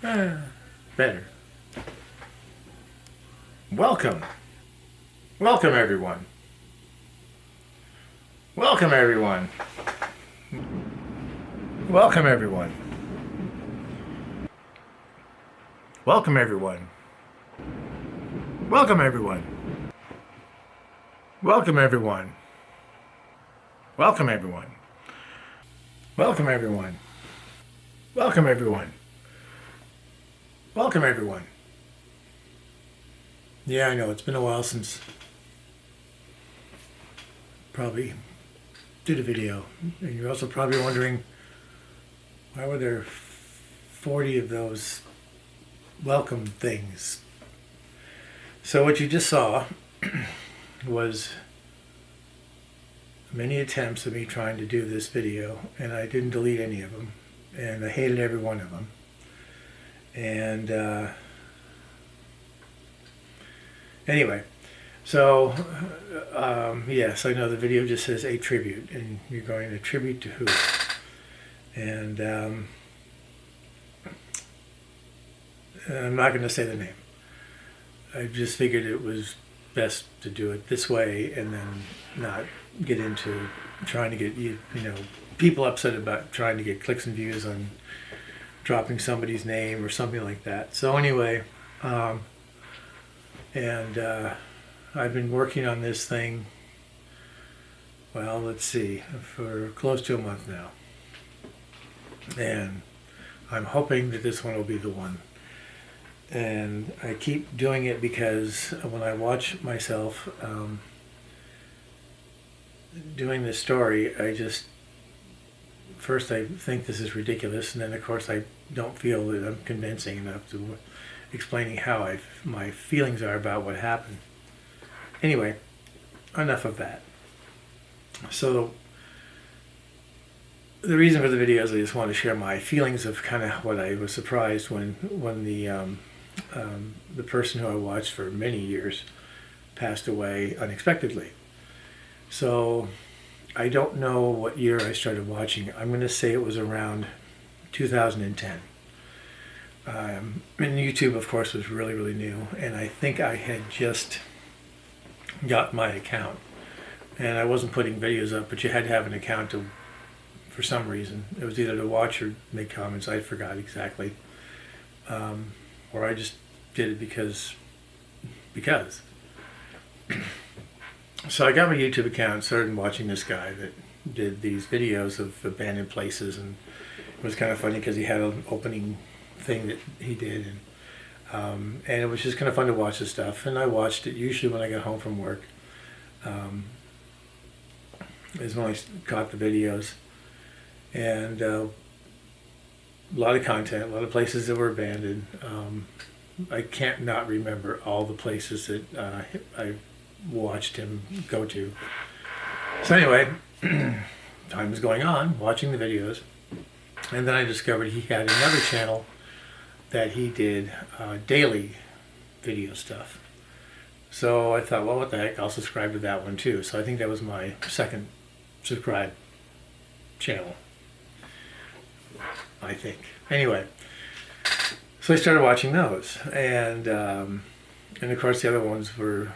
Better. Welcome. Welcome, everyone. Welcome, everyone. Welcome, everyone. Welcome, everyone. Welcome, everyone. Welcome, everyone. Welcome, everyone. Welcome, everyone. Welcome, everyone. Welcome, everyone. Yeah, I know, it's been a while since probably did a video. And you're also probably wondering, why were there 40 of those welcome things? So what you just saw was many attempts of me trying to do this video, and I didn't delete any of them, and I hated every one of them. And anyway, so yes, I know the video just says a tribute, and you're going to tribute to who? And I'm not going to say the name. I just figured it was best to do it this way and then not get into trying to get people upset about trying to get clicks and views on dropping somebody's name or something like that. So anyway, I've been working on this thing, well, let's see, for close to a month now. And I'm hoping that this one will be the one. And I keep doing it because when I watch myself doing this story, first I think this is ridiculous, and then of course I don't feel that I'm convincing enough to explaining how my feelings are about what happened. Anyway, enough of that. So the reason for the video is I just want to share my feelings of kind of what I was surprised when the person who I watched for many years passed away unexpectedly. So I don't know what year I started watching. I'm going to say it was around 2010. And YouTube, of course, was really, really new, and I think I had just got my account, and I wasn't putting videos up, but you had to have an account for some reason. It was either to watch or make comments. I forgot exactly. Or I just did it because. So I got my YouTube account and started watching this guy that did these videos of abandoned places, and it was kind of funny because he had an opening thing that he did, and it was just kind of fun to watch this stuff. And I watched it usually when I got home from work. Is when I caught the videos, and a lot of content, a lot of places that were abandoned. I can't not remember all the places that I watched him go to. So anyway, time was going on, watching the videos, and then I discovered he had another channel that he did daily video stuff. So I thought, well, what the heck, I'll subscribe to that one too. So I think that was my second subscribe channel, I think. Anyway, so I started watching those, and of course the other ones were,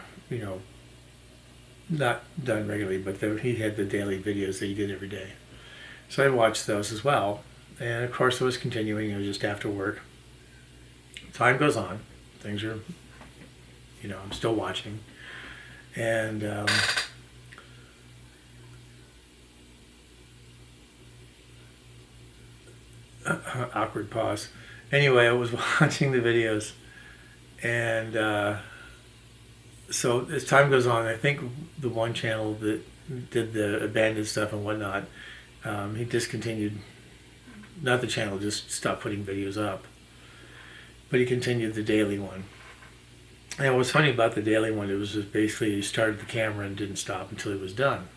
not done regularly, but he had the daily videos that he did every day. So I watched those as well, and of course it was continuing. It was just after work. Time goes on, things are, I'm still watching, and awkward pause. Anyway, I was watching the videos, and so as time goes on, I think the one channel that did the abandoned stuff and whatnot, he discontinued, not the channel, just stopped putting videos up, but he continued the daily one. And what was funny about the daily one, it was just basically he started the camera and didn't stop until it was done.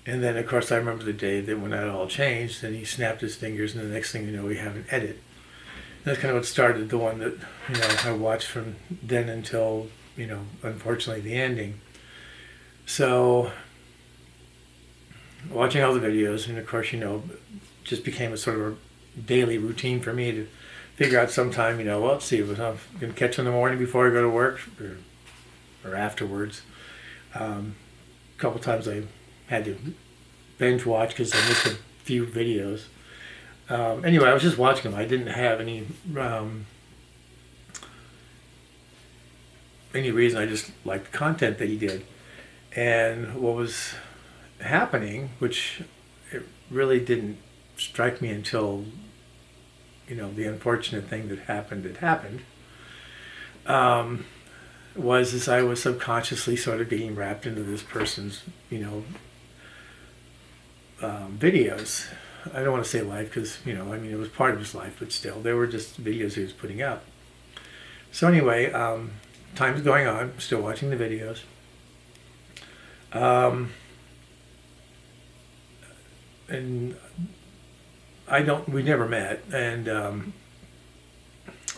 And then, of course, I remember the day that when that all changed, and he snapped his fingers, and the next thing you know, we have an edit. And that's kind of what started the one that, I watched from then until, unfortunately, the ending. So, watching all the videos, and of course, just became a sort of daily routine for me to figure out sometime, well, let's see, if I'm going to catch in the morning before I go to work or afterwards. A couple times I had to binge watch because I missed a few videos. Anyway, I was just watching him. I didn't have any reason. I just liked the content that he did. And what was happening, which it really didn't strike me until, the unfortunate thing that happened, was as I was subconsciously sort of being wrapped into this person's, videos. I don't want to say life because, it was part of his life, but still, they were just videos he was putting up. So anyway, time's going on, I'm still watching the videos. And we never met, and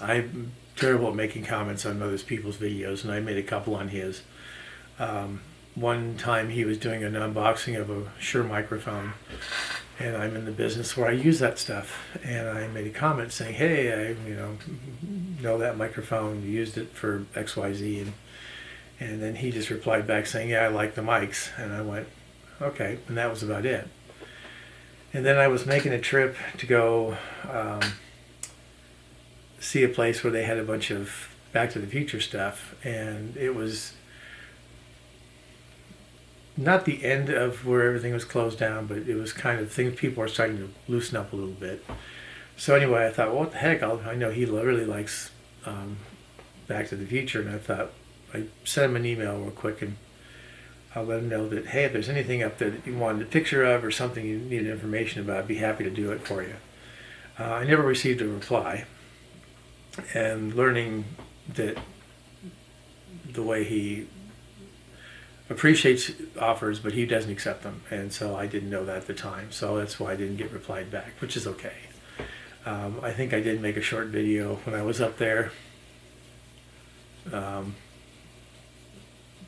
I'm terrible at making comments on other people's videos, and I made a couple on his. One time he was doing an unboxing of a Shure microphone, and I'm in the business where I use that stuff, and I made a comment saying, hey, I know that microphone, you used it for XYZ, and then he just replied back saying, yeah, I like the mics, and I went, okay, and that was about it. And then I was making a trip to go see a place where they had a bunch of Back to the Future stuff, and it was not the end of where everything was closed down, but it was kind of things, people are starting to loosen up a little bit. So anyway, I thought, well, what the heck, I know he really likes Back to the Future, and I thought, I sent him an email real quick, and I'll let him know that, hey, if there's anything up there that you wanted a picture of or something you needed information about, I'd be happy to do it for you. I never received a reply, and learning that the way he appreciates offers, but he doesn't accept them, and so I didn't know that at the time, so that's why I didn't get replied back, which is okay. I think I did make a short video when I was up there, but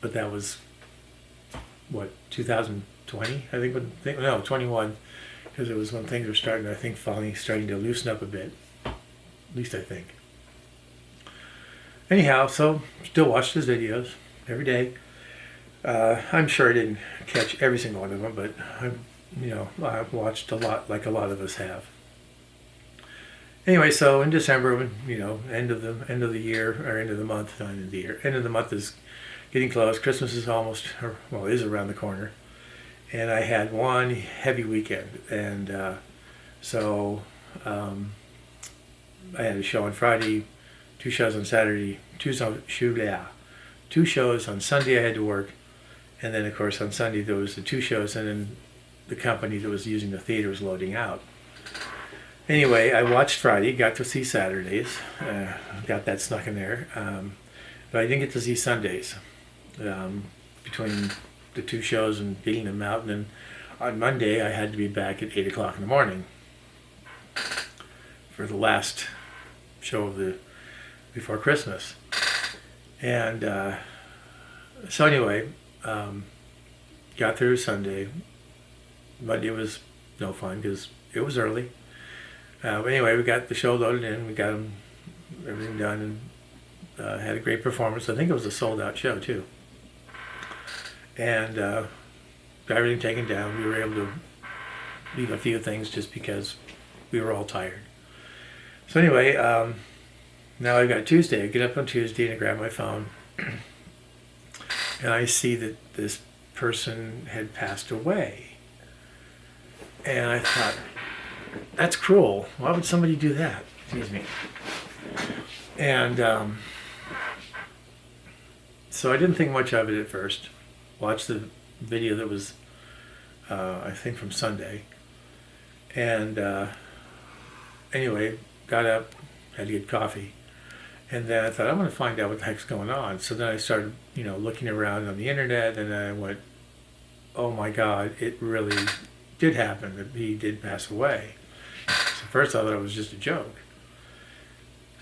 that was, 2020, I think, 21, because it was when things were finally starting to loosen up a bit, at least I think. Anyhow, so still watched his videos every day. I'm sure I didn't catch every single one of them, but I've watched a lot, like a lot of us have. Anyway, so in December, end of the year, or end of the month, not end of the year, end of the month is getting close. Christmas is is around the corner, and I had one heavy weekend, and so I had a show on Friday, 2 shows on Saturday, 2 shows on Sunday. I had to work. And then, of course, on Sunday there was the 2 shows, and then the company that was using the theater was loading out. Anyway, I watched Friday, got to see Saturdays, got that snuck in there, but I didn't get to see Sundays between the 2 shows and getting them out. And then on Monday I had to be back at 8 o'clock in the morning for the last show of before Christmas. And so anyway, got through Sunday. Monday was no fun because it was early. But anyway, we got the show loaded in. We got everything done, and had a great performance. I think it was a sold-out show too. And got everything taken down. We were able to leave a few things just because we were all tired. So anyway, now I've got Tuesday. I get up on Tuesday and I grab my phone, and I see that this person had passed away. And I thought, that's cruel. Why would somebody do that? Excuse me. And so I didn't think much of it at first. Watched the video that was, I think, from Sunday. And anyway, got up, had to get coffee. And then I thought, I'm going to find out what the heck's going on. So then I started, looking around on the internet, and then I went, oh my God, it really did happen, that he did pass away. So first I thought it was just a joke.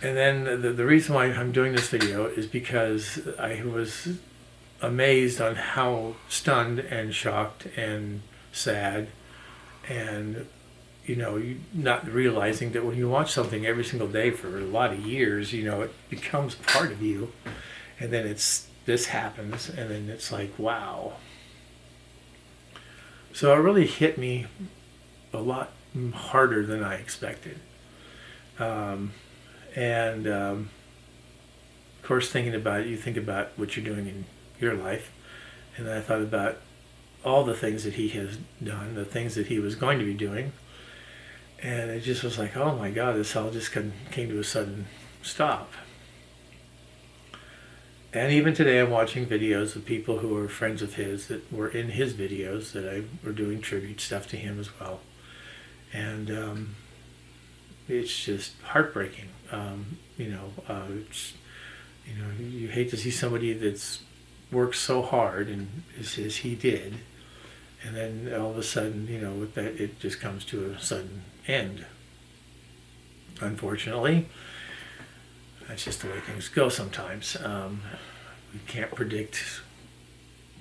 And then the reason why I'm doing this video is because I was amazed on how stunned and shocked and sad and you not realizing that when you watch something every single day for a lot of years, it becomes part of you, and then this happens, and then it's like, wow. So it really hit me a lot harder than I expected. And of course, thinking about it, you think about what you're doing in your life, and then I thought about all the things that he has done, the things that he was going to be doing, and it just was like, oh my God, this all just came to a sudden stop. And even today I'm watching videos of people who are friends of his that were in his videos that I were doing tribute stuff to him as well. And it's just heartbreaking. You hate to see somebody that's worked so hard and as he did, and then all of a sudden, with that, it just comes to a sudden end. Unfortunately, that's just the way things go sometimes. We can't predict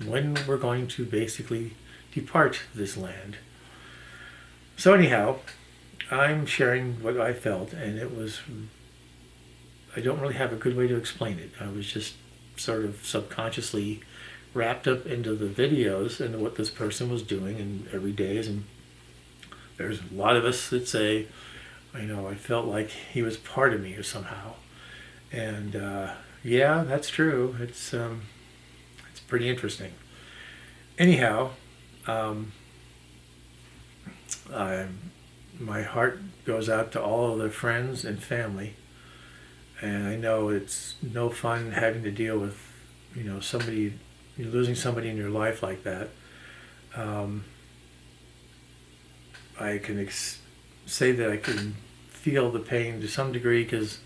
when we're going to basically depart this land. So anyhow, I'm sharing what I felt, and I don't really have a good way to explain it. I was just sort of subconsciously wrapped up into the videos and what this person was doing and every day. And there's a lot of us that say, I felt like he was part of me or somehow. And yeah, that's true. It's pretty interesting. Anyhow, my heart goes out to all of the friends and family, and I know it's no fun having to deal with somebody, losing somebody in your life like that. I can say that I can feel the pain to some degree because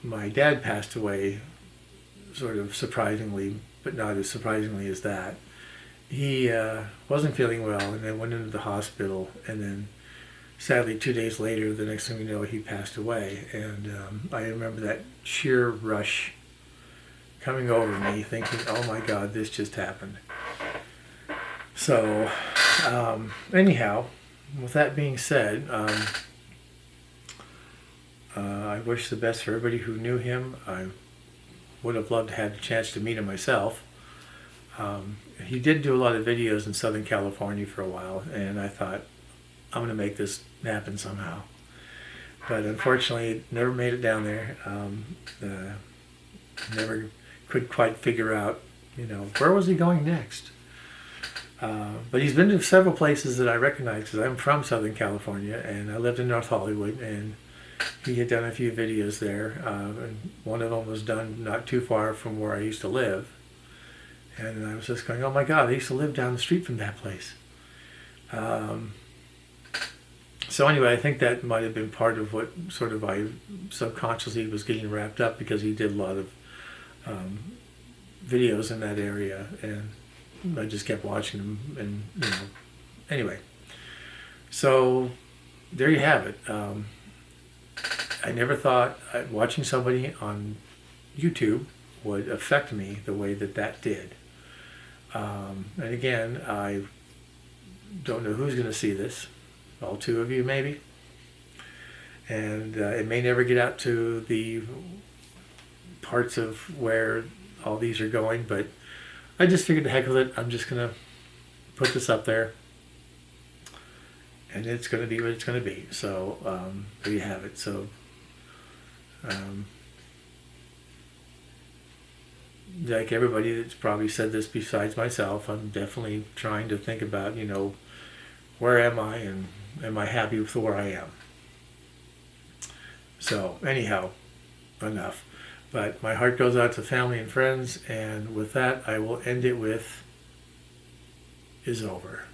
my dad passed away sort of surprisingly, but not as surprisingly as that. He wasn't feeling well and then went into the hospital, and then sadly 2 days later, the next thing we know, he passed away. And I remember that sheer rush coming over me thinking, oh my God, this just happened. So anyhow, with that being said, I wish the best for everybody who knew him. I would have loved to have the chance to meet him myself. He did do a lot of videos in Southern California for a while, and I thought, I'm going to make this happen somehow. But unfortunately, never made it down there. Never could quite figure out, where was he going next? But he's been to several places that I recognize because I'm from Southern California, and I lived in North Hollywood, and he had done a few videos there. And one of them was done not too far from where I used to live. And I was just going, oh my God, I used to live down the street from that place. So anyway, I think that might have been part of what sort of I subconsciously was getting wrapped up, because he did a lot of videos in that area, and I just kept watching them. And anyway, so there you have it. I never thought watching somebody on YouTube would affect me the way that did. And again, I don't know who's going to see this. All two of you, maybe. And it may never get out to the parts of where all these are going, but I just figured the heck with it. I'm just going to put this up there, and it's going to be what it's going to be. So there you have it. So like everybody that's probably said this besides myself, I'm definitely trying to think about, where am I, and am I happy with where I am? So anyhow, enough. But my heart goes out to family and friends, and with that, I will end it with, is over.